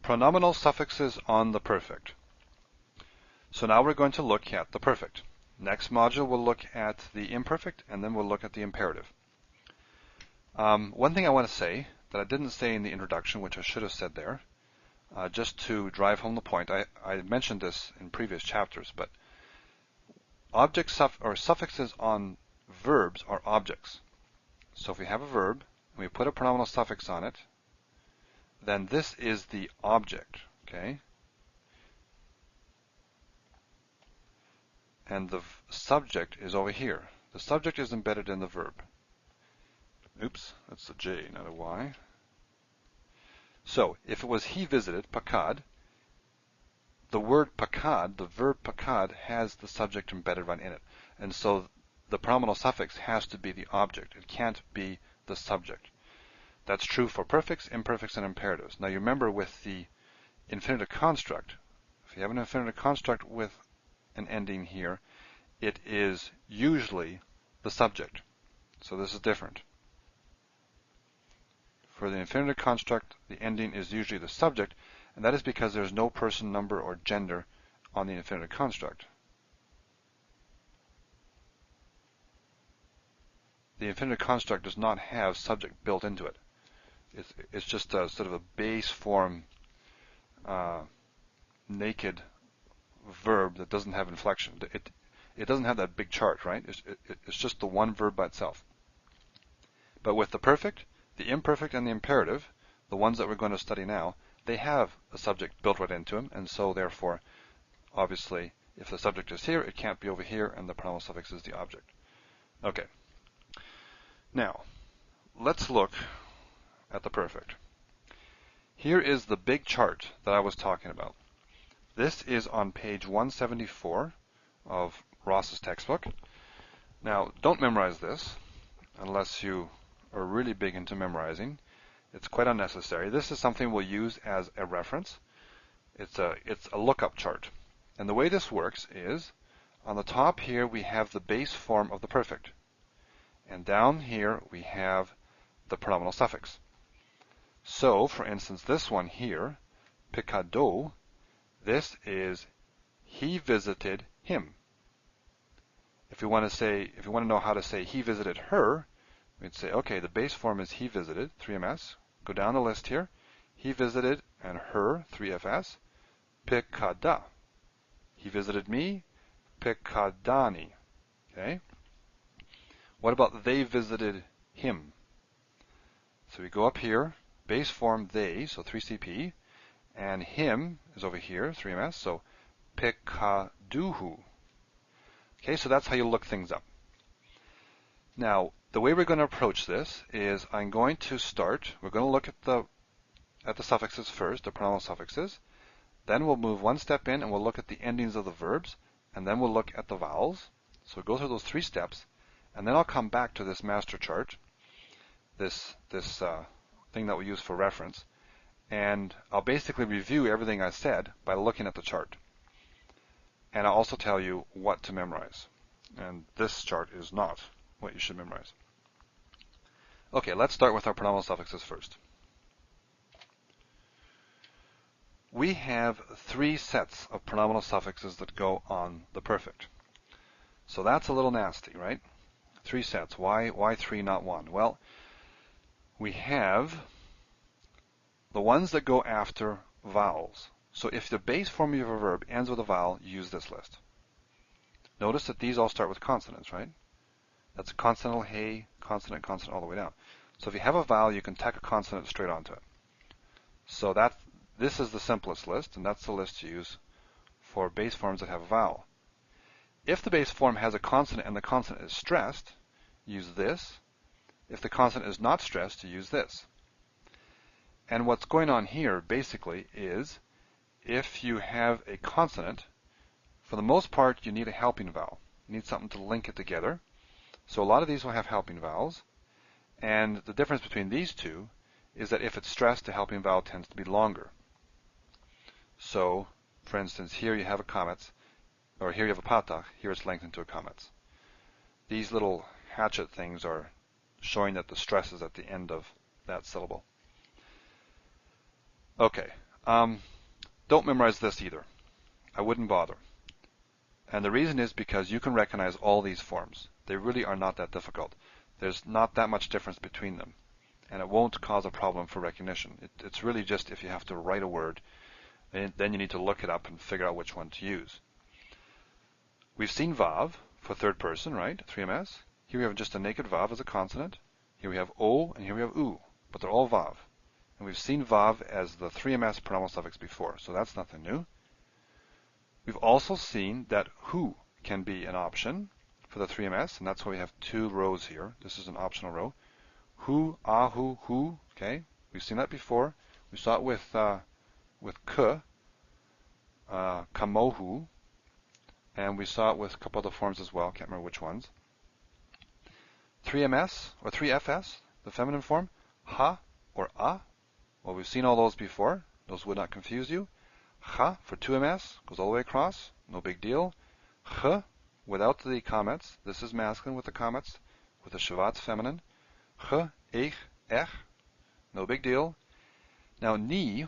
Pronominal suffixes on the perfect. So now we're going to look at the perfect. Next module we'll look at the imperfect, and then we'll look at the imperative. One thing I want to say that I didn't say in the introduction, which I should have said there, just to drive home the point. I mentioned this in previous chapters, but suffixes on verbs are objects. So if we have a verb and we put a pronominal suffix on it, then this is the object, okay? And the subject is over here. The subject is embedded in the verb. Oops, that's a J, not a Y. So if it was he visited, pakad, the word pakad, the verb pakad, has the subject embedded right in it. And so the pronominal suffix has to be the object. It can't be the subject. That's true for perfects, imperfects, and imperatives. Now you remember with the infinitive construct, if you have an infinitive construct with an ending here, it is usually the subject. So this is different. For the infinitive construct, the ending is usually the subject, and that is because there's no person, number, or gender on the infinitive construct. The infinitive construct does not have subject built into it. It's just a sort of a base form, naked verb that doesn't have inflection. It doesn't have that big chart, right? It's just the one verb by itself. But with the perfect, the imperfect, and the imperative, the ones that we're going to study now, they have a subject built right into them, and so therefore, obviously, if the subject is here, it can't be over here, and the pronominal suffix is the object. Okay. Now, let's look at the perfect. Here is the big chart that I was talking about. This is on page 174 of Ross's textbook. Now, don't memorize this unless you are really big into memorizing. It's quite unnecessary. This is something we'll use as a reference. It's a lookup chart. And the way this works is, on the top here we have the base form of the perfect. And down here we have the pronominal suffix. So, for instance, this one here, pikado, this is he visited him. If we want to know how to say he visited her, we'd say, okay, the base form is he visited, 3ms. Go down the list here. He visited and her, 3fs. Pikada. He visited me, pikadani. Okay? What about they visited him? So we go up here, base form they, so 3cp, and him is over here, 3ms, so pikaduhu. Okay, so that's how you look things up. Now, the way we're going to approach this is we're going to look at the suffixes first, the pronominal suffixes. Then we'll move one step in and we'll look at the endings of the verbs, and then we'll look at the vowels. So we'll go through those 3 steps, and then I'll come back to this master chart, this thing that we use for reference, and I'll basically review everything I said by looking at the chart. And I'll also tell you what to memorize. And this chart is not what you should memorize. Okay, let's start with our pronominal suffixes first. We have 3 sets of pronominal suffixes that go on the perfect. So that's a little nasty, right? 3 sets. Why 3, not 1? Well, we have the ones that go after vowels. So if the base form of your verb ends with a vowel, use this list. Notice that these all start with consonants, right? That's a consonantal hey, consonant, consonant all the way down. So if you have a vowel, you can tack a consonant straight onto it. So this is the simplest list, and that's the list to use for base forms that have a vowel. If the base form has a consonant and the consonant is stressed, use this. If the consonant is not stressed, you use this. And what's going on here basically is, if you have a consonant, for the most part you need a helping vowel. You need something to link it together. So a lot of these will have helping vowels. And the difference between these two is that if it's stressed, the helping vowel tends to be longer. So, for instance, here you have a comets, or here you have a patach, here it's lengthened to a comets. These little hatchet things are showing that the stress is at the end of that syllable. Okay, Don't memorize this either. I wouldn't bother. And the reason is because you can recognize all these forms. They really are not that difficult. There's not that much difference between them. And it won't cause a problem for recognition. It's really just if you have to write a word, then you need to look it up and figure out which one to use. We've seen vav for third person, right? 3ms. Here we have just a naked vav as a consonant. Here we have o, and here we have u, but they're all vav. And we've seen vav as the 3ms pronominal suffix before, so that's nothing new. We've also seen that hu can be an option for the 3ms, and that's why we have 2 rows here. This is an optional row. Hu, ahu, hu. Okay, we've seen that before. We saw it with k, kamohu, and we saw it with a couple other forms as well. Can't remember which ones. 3ms or 3fs, the feminine form, ha or a. Well, we've seen all those before. Those would not confuse you. Ha for 2ms goes all the way across. No big deal. H without the comets. This is masculine with the comets. With the shavat's feminine. H, ich, ech. No big deal. Now ni,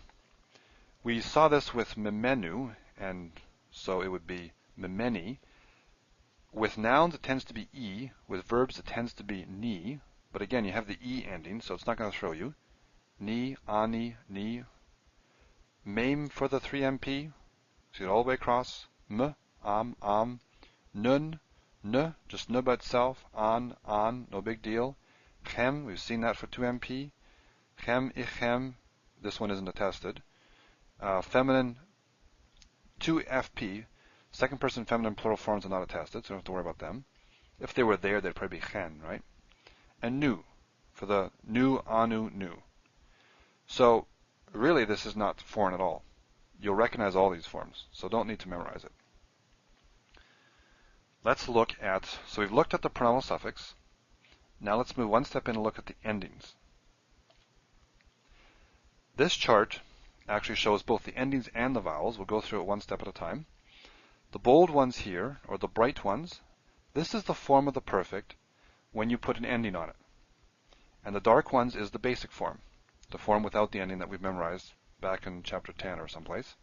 we saw this with memenu, and so it would be memeni. With nouns it tends to be e. With verbs it tends to be ni. But again, you have the e ending, so it's not going to throw you. Ni, ani, ni. Mame for the 3MP. See it all the way across. M, am. Nun, n, just n by itself. An, no big deal. Chem, we've seen that for 2MP. Chem, ichem. This one isn't attested. Feminine, 2FP. Second person feminine plural forms are not attested, so don't have to worry about them. If they were there, they'd probably be chen, right? And nu, for the nu, anu, nu. So, really, this is not foreign at all. You'll recognize all these forms, so don't need to memorize it. Let's look at, so we've looked at the pronominal suffix. Now let's move one step in and look at the endings. This chart actually shows both the endings and the vowels. We'll go through it one step at a time. The bold ones here, or the bright ones, this is the form of the perfect when you put an ending on it. And the dark ones is the basic form, the form without the ending that we've memorized back in chapter 10 or someplace.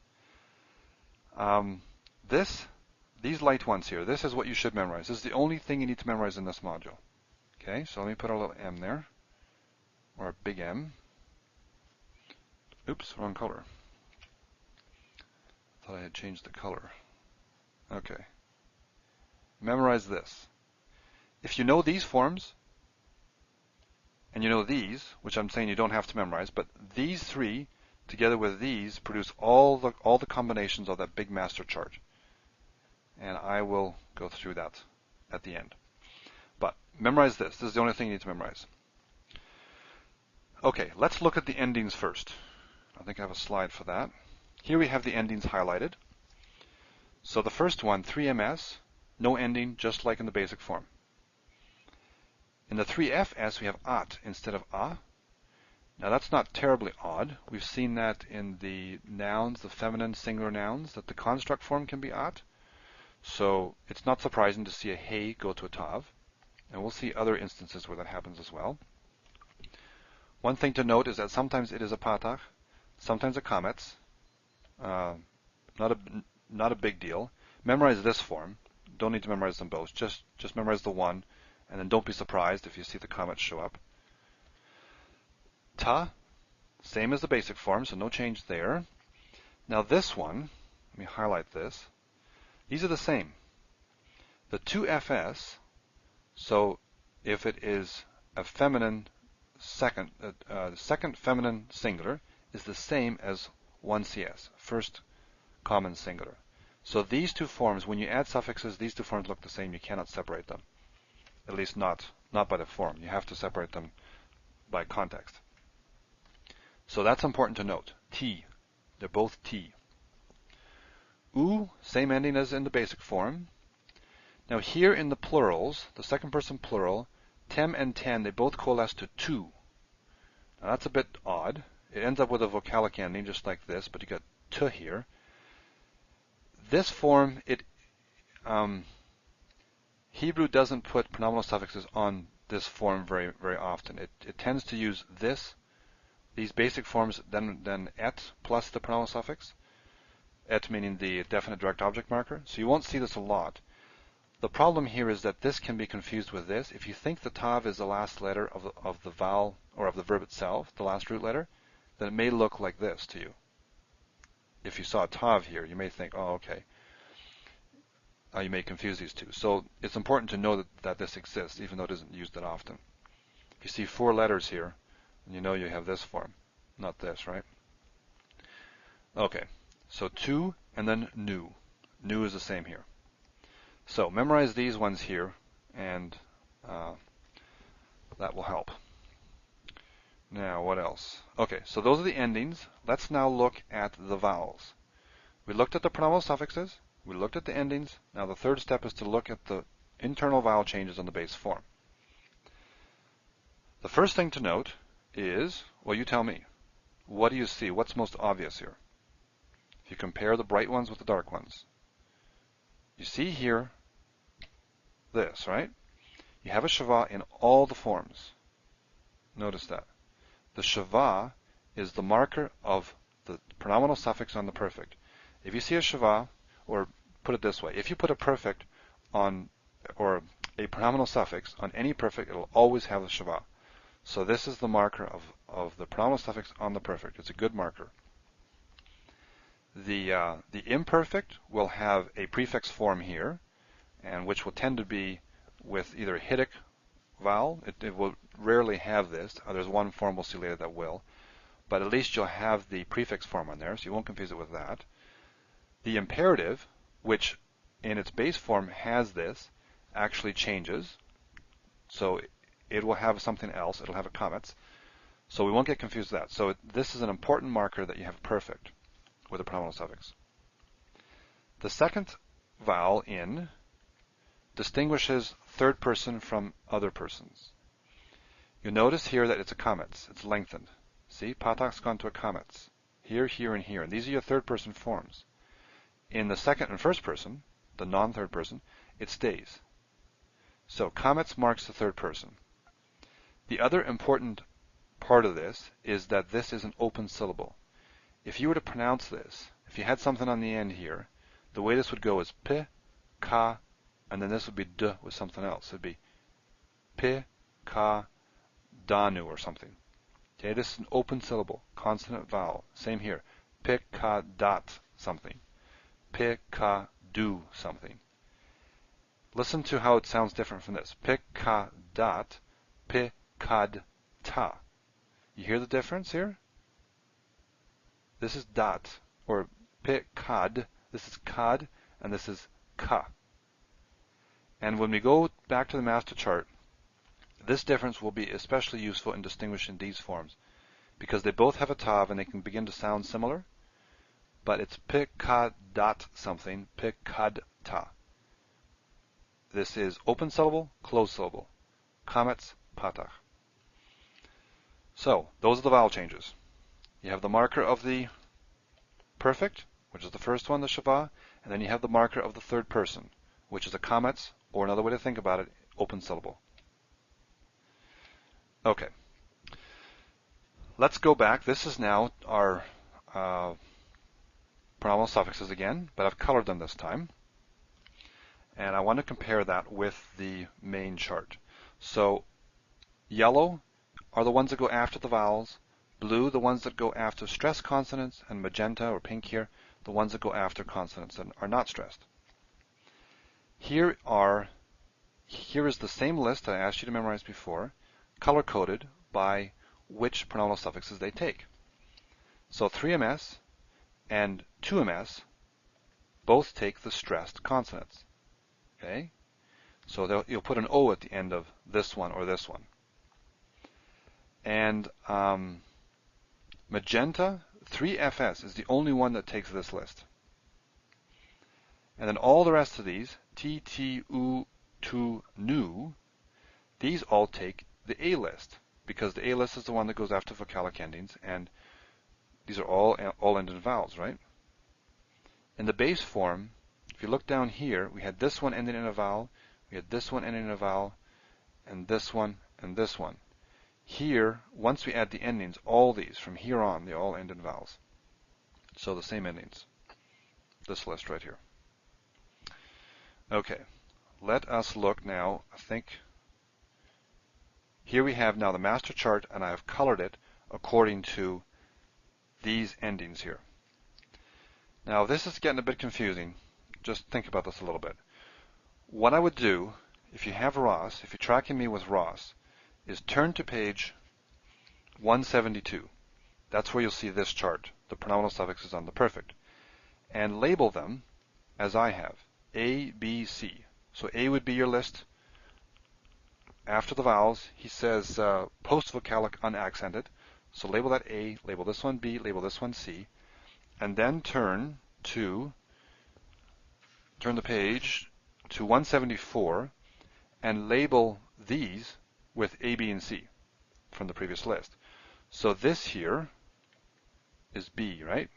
These light ones here, this is what you should memorize. This is the only thing you need to memorize in this module. Okay, so let me put a little M there, or a big M. Oops, wrong color. Thought I had changed the color. Okay. Memorize this. If you know these forms, and you know these, which I'm saying you don't have to memorize, but these three, together with these, produce all the combinations of that big master chart. And I will go through that at the end. But memorize this. This is the only thing you need to memorize. Okay, let's look at the endings first. I think I have a slide for that. Here we have the endings highlighted. So the first one, 3ms, no ending, just like in the basic form. In the 3fs, we have at instead of a. Now that's not terribly odd. We've seen that in the nouns, the feminine singular nouns, that the construct form can be at. So it's not surprising to see a hey go to a tav. And we'll see other instances where that happens as well. One thing to note is that sometimes it is a patach, sometimes a comets. Not a big deal. Memorize this form. Don't need to memorize them both. Just memorize the one, and then don't be surprised if you see the comets show up. Ta, same as the basic form, so no change there. Now this one, let me highlight this. These are the same. The 2fs, so if it is a feminine second feminine singular, is the same as 1cs, first common singular. So these two forms, when you add suffixes, these two forms look the same. You cannot separate them. At least not by the form. You have to separate them by context. So that's important to note. T. They're both T. U, same ending as in the basic form. Now here in the plurals, the second person plural, tem and ten, they both coalesce to tu. Now that's a bit odd. It ends up with a vocalic ending just like this, but you got tu here. This form, Hebrew doesn't put pronominal suffixes on this form very, very often. It tends to use this these basic forms, then et plus the pronominal suffix, et meaning the definite direct object marker. So you won't see this a lot. The problem here is that this can be confused with this. If you think the tav is the last letter of the vowel or of the verb itself, the last root letter, then it may look like this to you. If you saw a tav here, you may think, oh, okay. You may confuse these two. So it's important to know that this exists, even though it isn't used that often. If you see 4 letters here, then you know you have this form, not this, right? Okay, so tu and then nu. Nu is the same here. So memorize these ones here, and that will help. Now, what else? Okay, so those are the endings. Let's now look at the vowels. We looked at the pronominal suffixes. We looked at the endings. Now the third step is to look at the internal vowel changes on the base form. The first thing to note is, well, you tell me. What do you see? What's most obvious here? If you compare the bright ones with the dark ones. You see here this, right? You have a shava in all the forms. Notice that. The shava is the marker of the pronominal suffix on the perfect. If you see a shava, or put it this way, if you put a perfect on, or a pronominal suffix on any perfect, it'll always have the shava. So this is the marker of the pronominal suffix on the perfect. It's a good marker. The imperfect will have a prefix form here, and which will tend to be with either a Hittite vowel. It will rarely have this. There's one form we'll see later that will. But at least you'll have the prefix form on there, so you won't confuse it with that. The imperative, which in its base form has this, actually changes. So it will have something else. It'll have a comets. So we won't get confused with that. So this is an important marker that you have perfect with a pronominal suffix. The second vowel in distinguishes third person from other persons. You notice here that it's a comets. It's lengthened. See, patach's gone to a comets. Here, here, and here. And these are your third person forms. In the second and first person, the non-third person, it stays. So comets marks the third person. The other important part of this is that this is an open syllable. If you were to pronounce this, if you had something on the end here, the way this would go is p, ka, and then this would be d with something else. It would be p, ka, danu or something. Okay, this is an open syllable, consonant vowel. Same here. P, ka, dat something. P, ka, do something. Listen to how it sounds different from this. P, ka, dat, p, kad, ta. You hear the difference here? This is dat, or p, kad. This is kad, and this is ka. And when we go back to the master chart, this difference will be especially useful in distinguishing these forms, because they both have a tav and they can begin to sound similar, but it's p, ka, dat something, p, kad, ta. This is open syllable, closed syllable. Comets, patach. So, those are the vowel changes. You have the marker of the perfect, which is the first one, the shava, and then you have the marker of the third person, which is a comets, or another way to think about it, open syllable. Okay. Let's go back. This is now our pronominal suffixes again, but I've colored them this time. And I want to compare that with the main chart. So yellow are the ones that go after the vowels, blue the ones that go after stressed consonants, and magenta or pink here the ones that go after consonants that are not stressed. Here is the same list that I asked you to memorize before, color-coded by which pronominal suffixes they take. So 3ms and 2ms both take the stressed consonants. Okay? So you'll put an O at the end of this one or this one. And magenta, 3fs is the only one that takes this list. And then all the rest of these, t, t, u, tu, nu, these all take the A list, because the A list is the one that goes after vocalic endings, and these are all ended in vowels, right? In the base form, if you look down here, we had this one ending in a vowel, we had this one ending in a vowel, and this one, and this one. Here, once we add the endings, all these, from here on, they all end in vowels. So the same endings. This list right here. Okay, let us look now. I think here we have now the master chart, and I have colored it according to these endings here. Now this is getting a bit confusing. Just think about this a little bit. What I would do, if you have Ross, if you're tracking me with Ross, is turn to page 172. That's where you'll see this chart, the pronominal suffixes on the perfect, and label them as I have, A, B, C. So A would be your list. After the vowels, he says post-vocalic unaccented. So label that A, label this one B, label this one C, and then turn the page to 174 and label these with A, B, and C from the previous list. So this here is B, right?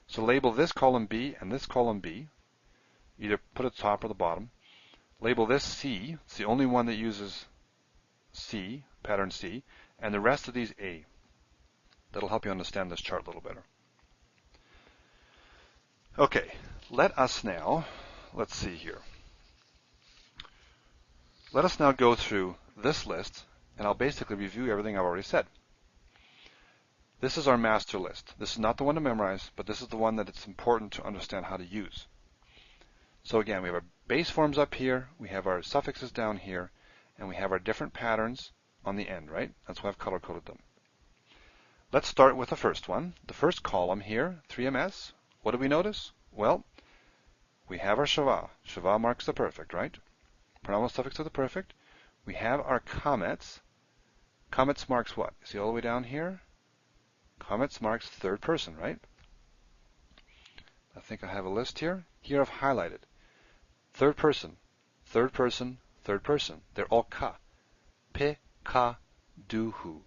So label this column B and this column B. Either put it at the top or the bottom. Label this C. It's the only one that uses C, pattern C, and the rest of these A. That'll help you understand this chart a little better. Okay, let us now, let's see here. Let us now go through this list, and I'll basically review everything I've already said. This is our master list. This is not the one to memorize, but this is the one that it's important to understand how to use. So again, we have our base forms up here, we have our suffixes down here, and we have our different patterns on the end, right? That's why I've color-coded them. Let's start with the first one. The first column here, 3MS. What do we notice? Well, we have our shava. Shava marks the perfect, right? Pronominal suffix of the perfect. We have our comets. Comets marks what? See all the way down here? Comets marks third person, right? I think I have a list here. Here I've highlighted. Third person, third person, third person. They're all ka. Pe, ka, du, hu.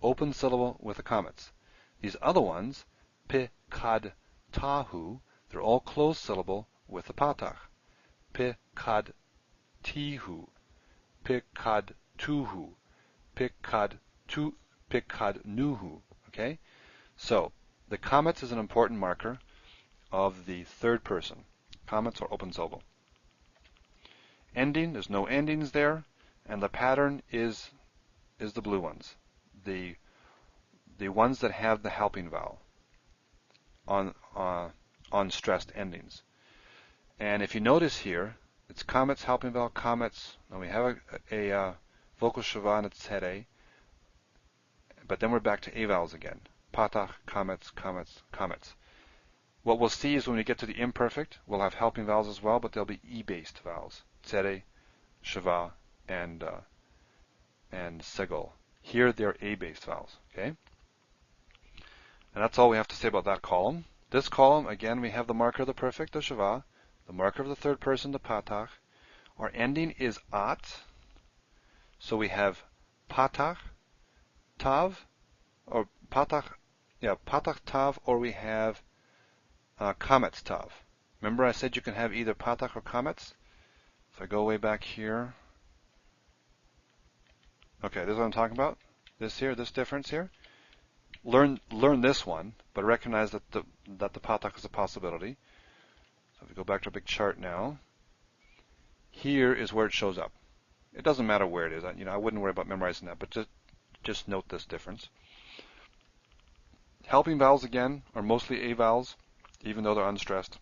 Open syllable with the comets. These other ones, pe, kad, ta, hu, they're all closed syllable with the patach. Pe, kad, ti, hu. Pe, kad, tu, hu. Pe, kad, tu, pe, kad, nu, hu. Okay? So, the comets is an important marker of the third person. Comets are open syllable. Ending, there's no endings there, and the pattern is the blue ones. The ones that have the helping vowel on stressed endings. And if you notice here, it's comets, helping vowel, comets. Now we have a vocal shava and it's head A, but then we're back to A vowels again. Patach, comets, comets, comets. What we'll see is when we get to the imperfect, we'll have helping vowels as well, but they'll be E-based vowels. Tzere, shava, and segol. Here they're A-based vowels. Okay? And that's all we have to say about that column. This column, again, we have the marker of the perfect, the shava, the marker of the third person, the patach. Our ending is at, so we have patach, tav, or patach, patach tav, or we have comets tav. Remember I said you can have either patach or comets? If I go way back here, okay, this is what I'm talking about. This here, this difference here. Learn this one, but recognize that the patach is a possibility. So if we go back to a big chart now, here is where it shows up. It doesn't matter where it is. I wouldn't worry about memorizing that, but just note this difference. Helping vowels again are mostly A vowels, even though they're unstressed.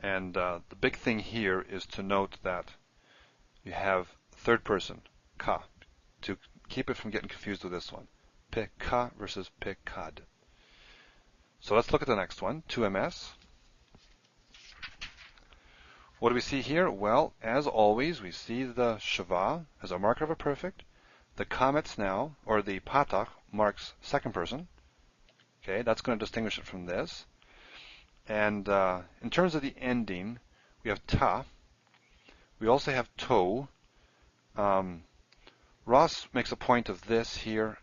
And the big thing here is to note that you have third person, ka, to keep it from getting confused with this one. Pe ka versus pe kad. So let's look at the next one, 2ms. What do we see here? Well, as always, we see the shava as a marker of a perfect. The comets now, or the patach, marks second person. Okay, that's going to distinguish it from this. And in terms of the ending, we have ta. We also have to. Ross makes a point of this here,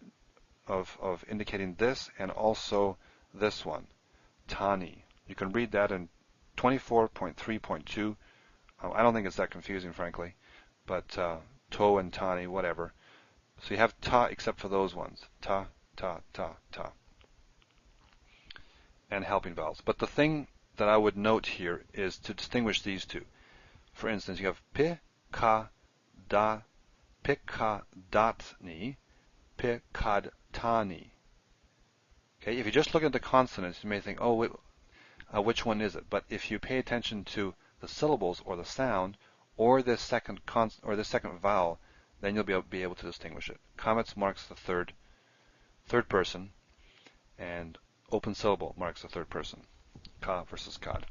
of indicating this, and also this one, tani. You can read that in 24.3.2. I don't think it's that confusing, frankly, but to and tani, whatever. So you have ta except for those ones. Ta, ta, ta, ta. And helping vowels. But the thing that I would note here is to distinguish these two. For instance, you have pi, ka, da, pika, datni, pikad, tani. Okay, if you just look at the consonants, you may think, oh, wait, which one is it? But if you pay attention to the syllables or the sound or this second second vowel, then you'll be able to distinguish it. Comets marks the third person, and open syllable marks the third person. Ka versus kad.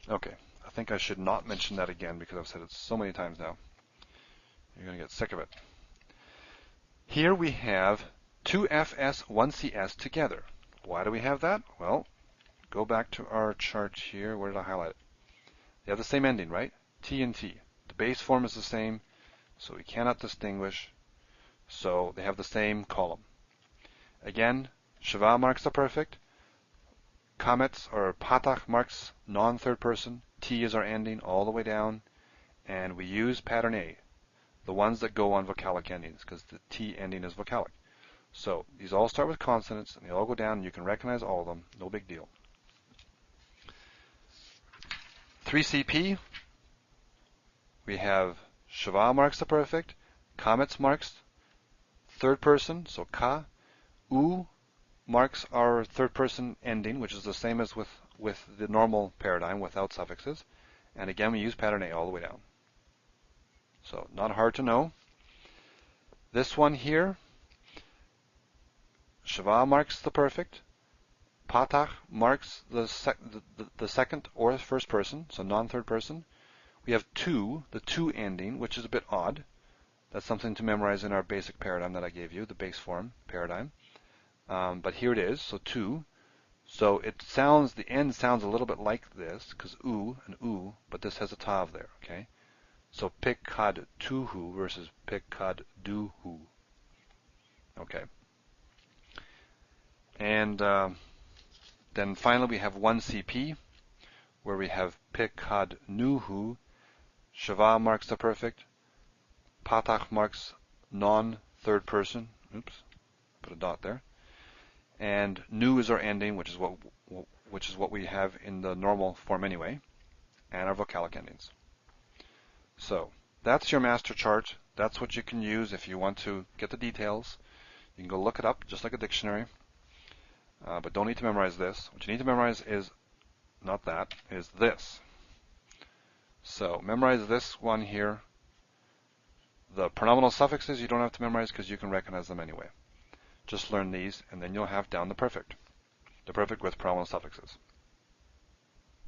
Okay, I think I should not mention that again because I've said it so many times now. You're going to get sick of it. Here we have two FS, one CS together. Why do we have that? Well, go back to our chart here. Where did I highlight it? They have the same ending, right? T and T. The base form is the same, so we cannot distinguish. So they have the same column. Again, Shava marks the perfect. Kamets or Patach marks non-third person. T is our ending all the way down. And we use pattern A, the ones that go on vocalic endings, because the T ending is vocalic. So these all start with consonants, and they all go down, and you can recognize all of them. No big deal. 3CP, we have Shava marks the perfect. Kamets marks third person, so Ka. U marks our third person ending, which is the same as with the normal paradigm without suffixes. And again, we use pattern A all the way down. So not hard to know. This one here, Shava marks the perfect. Patach marks the second or first person, so non-third person. We have tu, the tu ending, which is a bit odd. That's something to memorize in our basic paradigm that I gave you, the base form paradigm. But here it is, so tu. So it sounds, the end sounds a little bit like this, because u and u, but this has a tav there, okay? So pikad tuhu versus pikad duhu. Okay. And then finally we have 1CP, where we have pikad nuhu. Shava marks the perfect. Patach marks non-third person. Oops, put a dot there. And nu is our ending, which is what we have in the normal form anyway, and our vocalic endings. So that's your master chart. That's what you can use if you want to get the details. You can go look it up, just like a dictionary. But don't need to memorize this. What you need to memorize is not that, is this. So memorize this one here. The pronominal suffixes you don't have to memorize because you can recognize them anyway. Just learn these, and then you'll have down the perfect with pronominal suffixes.